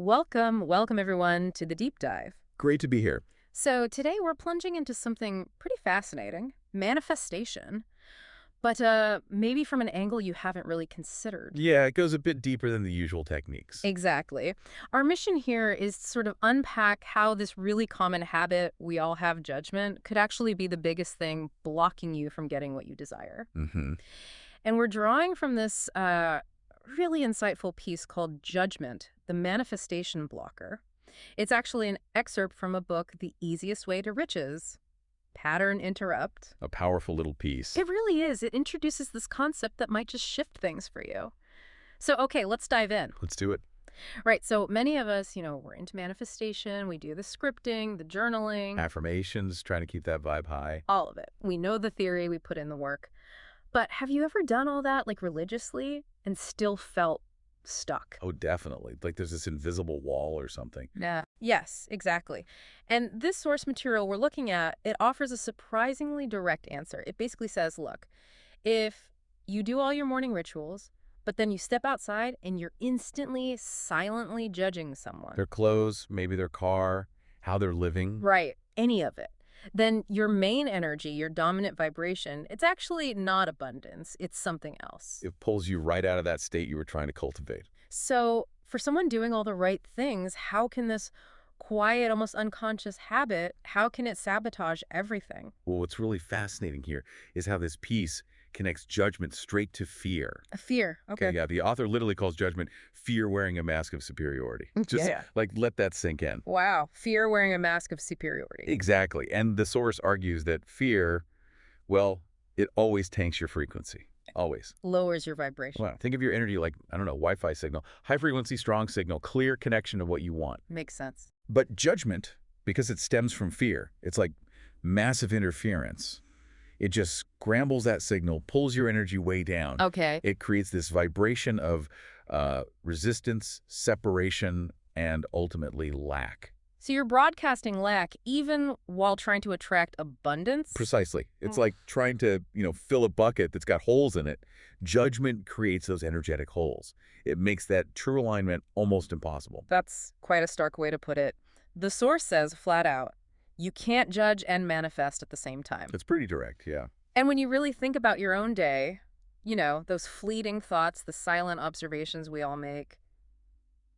Welcome everyone to the deep dive. Great to be here. So today we're plunging into something pretty fascinating, manifestation, but maybe from an angle you haven't really considered. Yeah, it goes a bit deeper than the usual techniques. Exactly. Our mission here is to sort of unpack how this really common habit we all have, judgment, could actually be the biggest thing blocking you from getting what you desire. Mm-hmm. And we're drawing from this really insightful piece called Judgment, the Manifestation Blocker. It's actually an excerpt from a book, The Easiest Way to Riches, Pattern Interrupt. A powerful little piece. It really is. It introduces this concept that might just shift things for you. So, okay, let's dive in. Let's do it. Right, so many of us, we're into manifestation. We do the scripting, the journaling. Affirmations, trying to keep that vibe high. All of it. We know the theory, we put in the work. But have you ever done all that, like, religiously and still felt stuck? Oh, definitely. Like there's this invisible wall or something. Yeah. Yes, exactly. And this source material we're looking at, it offers a surprisingly direct answer. It basically says, look, if you do all your morning rituals, but then you step outside and you're instantly, silently judging someone. Their clothes, maybe their car, how they're living. Right. Any of it. Then your main energy, your dominant vibration, it's actually not abundance. It's something else. It pulls you right out of that state you were trying to cultivate. So for someone doing all the right things, how can this quiet, almost unconscious habit, how can it sabotage everything? Well, what's really fascinating here is how this piece connects judgment straight to fear. A fear. Okay. Yeah, the author literally calls judgment fear wearing a mask of superiority. Just like let that sink in. Wow. Fear wearing a mask of superiority. Exactly. And the source argues that fear, well, it always tanks your frequency. Always. Lowers your vibration. Wow. Think of your energy like, I don't know, Wi-Fi signal. High frequency, strong signal, clear connection to what you want. Makes sense. But judgment, because it stems from fear, it's like massive interference. It just scrambles that signal, pulls your energy way down. Okay. It creates this vibration of resistance, separation, and ultimately lack. So you're broadcasting lack even while trying to attract abundance? Precisely. It's like trying to, fill a bucket that's got holes in it. Judgment creates those energetic holes. It makes that true alignment almost impossible. That's quite a stark way to put it. The source says flat out, you can't judge and manifest at the same time. It's pretty direct, yeah. And when you really think about your own day, those fleeting thoughts, the silent observations we all make,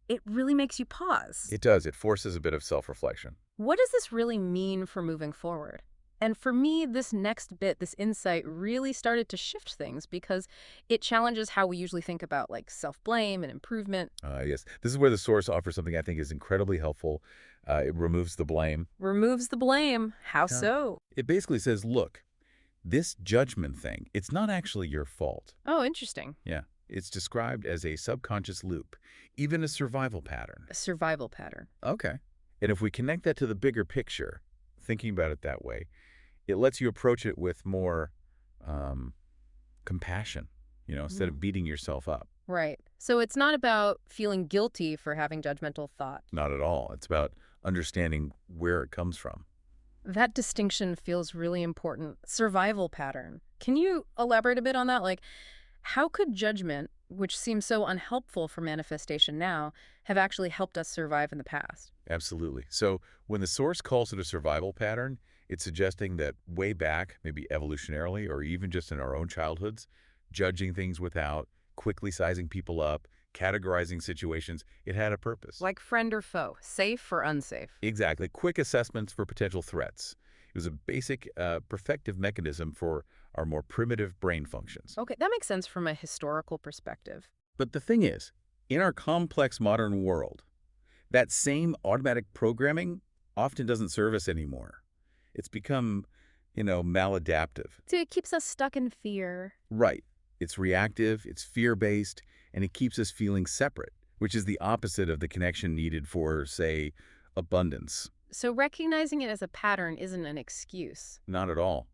it really makes you pause. It does. It forces a bit of self-reflection. What does this really mean for moving forward? And for me, this next bit, this insight really started to shift things because it challenges how we usually think about like self-blame and improvement. Yes. This is where the source offers something I think is incredibly helpful. It removes the blame. Removes the blame. How so? It basically says, look, this judgment thing, it's not actually your fault. Oh, interesting. Yeah. It's described as a subconscious loop, even a survival pattern. A survival pattern. Okay. And if we connect that to the bigger picture, thinking about it that way, it lets you approach it with more compassion, instead of beating yourself up. Right. So it's not about feeling guilty for having judgmental thought. Not at all. It's about understanding where it comes from. That distinction feels really important. Survival pattern. Can you elaborate a bit on that? Like, how could judgment, which seems so unhelpful for manifestation now, have actually helped us survive in the past? Absolutely. So when the source calls it a survival pattern, it's suggesting that way back, maybe evolutionarily or even just in our own childhoods, judging things without, quickly sizing people up, categorizing situations, it had a purpose. Like friend or foe, safe or unsafe. Exactly. Quick assessments for potential threats. It was a basic protective mechanism for our more primitive brain functions. Okay, that makes sense from a historical perspective. But the thing is, in our complex modern world, that same automatic programming often doesn't serve us anymore. It's become, maladaptive. So it keeps us stuck in fear. Right. It's reactive, it's fear-based, and it keeps us feeling separate, which is the opposite of the connection needed for, say, abundance. So recognizing it as a pattern isn't an excuse. Not at all.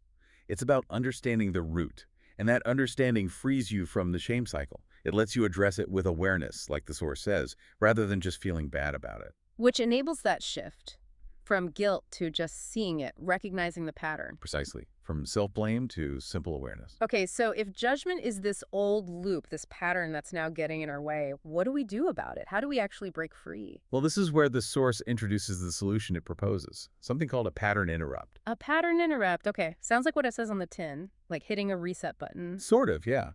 It's about understanding the root, and that understanding frees you from the shame cycle. It lets you address it with awareness, like the source says, rather than just feeling bad about it. Which enables that shift from guilt to just seeing it, recognizing the pattern. Precisely. from self-blame to simple awareness. Okay, so if judgment is this old loop, this pattern that's now getting in our way, what do we do about it? How do we actually break free? Well, this is where the source introduces the solution it proposes, something called a pattern interrupt. A pattern interrupt. Okay, sounds like what it says on the tin, like hitting a reset button. Sort of, yeah.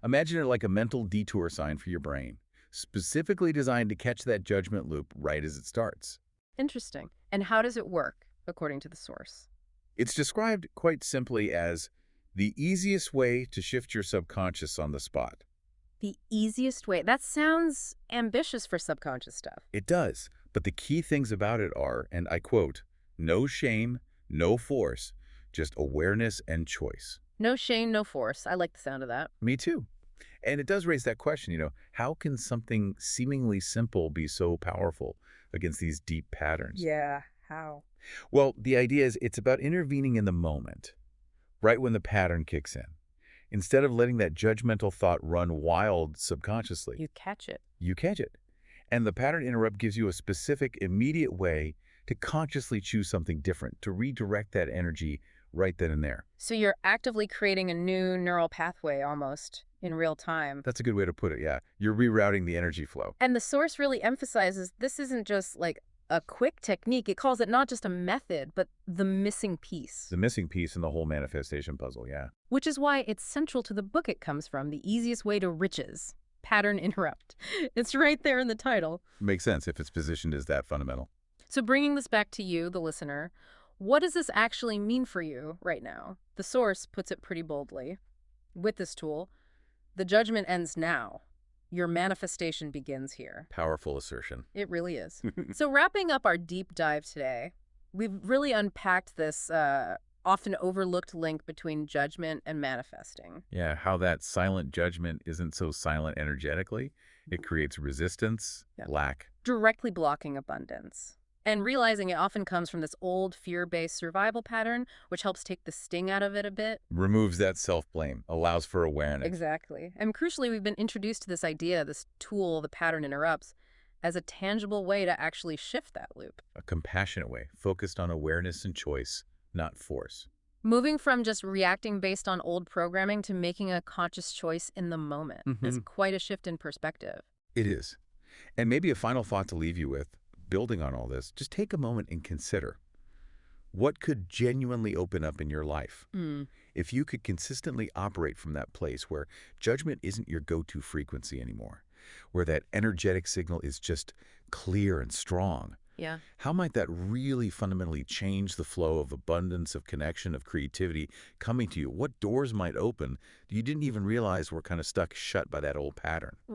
Imagine it like a mental detour sign for your brain, specifically designed to catch that judgment loop right as it starts. Interesting. And how does it work, according to the source? It's described quite simply as the easiest way to shift your subconscious on the spot. The easiest way. That sounds ambitious for subconscious stuff. It does, but the key things about it are, and I quote, no shame, no force, just awareness and choice. No shame, no force. I like the sound of that. Me too. And it does raise that question, how can something seemingly simple be so powerful against these deep patterns? Yeah, how? Well, the idea is it's about intervening in the moment, right when the pattern kicks in. Instead of letting that judgmental thought run wild subconsciously, You catch it. you catch it. And the pattern interrupt gives you a specific, immediate way to consciously choose something different, to redirect that energy right then and there. So you're actively creating a new neural pathway almost in real time. That's a good way to put it, yeah. You're rerouting the energy flow. And the source really emphasizes this isn't just like a quick technique. It calls it not just a method, but the missing piece. The missing piece in the whole manifestation puzzle, yeah. Which is why it's central to the book it comes from, The Easiest Way to Riches, Pattern Interrupt. It's right there in the title. Makes sense if it's positioned as that fundamental. So bringing this back to you, the listener, what does this actually mean for you right now? The source puts it pretty boldly. With this tool, the judgment ends now. Your manifestation begins here. Powerful assertion. It really is. So wrapping up our deep dive today, we've really unpacked this often overlooked link between judgment and manifesting. Yeah, how that silent judgment isn't so silent energetically. It creates resistance, Yeah. lack. Directly blocking abundance. And realizing it often comes from this old fear-based survival pattern, which helps take the sting out of it a bit. Removes that self-blame, allows for awareness. Exactly. And crucially, we've been introduced to this idea, this tool, the pattern interrupts, as a tangible way to actually shift that loop. A compassionate way, focused on awareness and choice, not force. Moving from just reacting based on old programming to making a conscious choice in the moment is quite a shift in perspective. It is. And maybe a final thought to leave you with, building on all this, just take a moment and consider what could genuinely open up in your life if you could consistently operate from that place where judgment isn't your go-to frequency anymore, where that energetic signal is just clear and strong. Yeah. How might that really fundamentally change the flow of abundance, of connection, of creativity coming to you? What doors might open that you didn't even realize were kind of stuck shut by that old pattern?